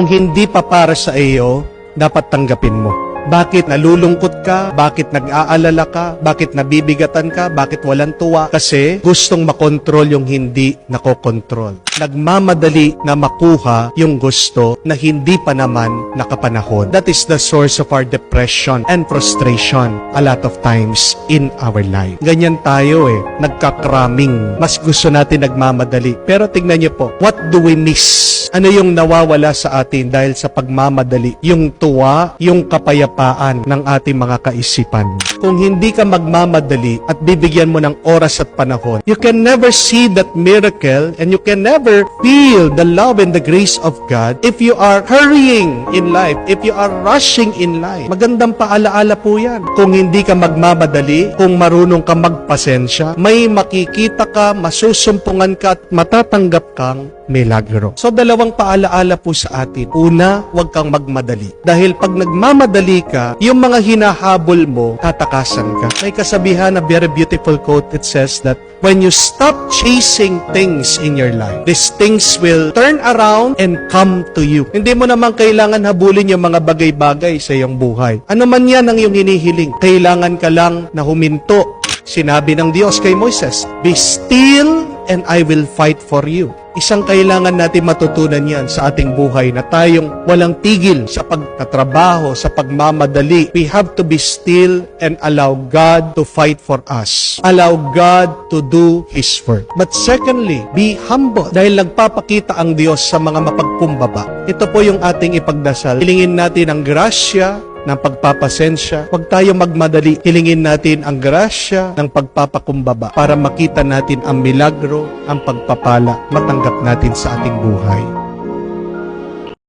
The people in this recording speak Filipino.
Kung hindi pa para sa iyo, dapat tanggapin mo. Bakit nalulungkot ka? Bakit nag-aalala ka? Bakit nabibigatan ka? Bakit walang tuwa? Kasi gustong makontrol yung hindi nakokontrol. Nagmamadali na makuha yung gusto na hindi pa naman nakapanahon. That is the source of our depression and frustration a lot of times in our life. Ganyan tayo nagkakraming. Mas gusto natin nagmamadali. Pero tignan niyo po, what do we miss? Ano yung nawawala sa atin dahil sa pagmamadali? Yung tuwa, yung kapayapaan ng ating mga kaisipan. Kung hindi ka magmamadali at bibigyan mo ng oras at panahon, you can never see that miracle and you can never feel the love and the grace of God if you are hurrying in life, if you are rushing in life. Magandang paalaala po yan. Kung hindi ka magmamadali, kung marunong ka magpasensya, may makikita ka, masusumpungan ka at matatanggap kang milagro. So, dalawang paalaala po sa atin. Una, huwag kang magmadali. Dahil pag nagmamadali ka, yung mga hinahabol mo, tatakasan ka. May kasabihan na very beautiful quote. It says that when you stop chasing things in your life, these things will turn around and come to you. Hindi mo naman kailangan habulin yung mga bagay-bagay sa iyong buhay. Ano man yan ang iyong hinihiling, kailangan ka lang na huminto. Sinabi ng Diyos kay Moises, "Be still and I will fight for you." Isang kailangan natin matutunan yan sa ating buhay na tayong walang tigil sa pagtatrabaho, sa pagmamadali. We have to be still and allow God to fight for us. Allow God to do His work. But secondly, be humble dahil nagpapakita ang Diyos sa mga mapagkumbaba. Ito po yung ating ipagdasal. Hilingin natin ang grasya ng pagpapasensya. Huwag tayo magmadali. Hilingin natin ang grasya ng pagpapakumbaba para makita natin ang milagro, ang pagpapala, matanggap natin sa ating buhay.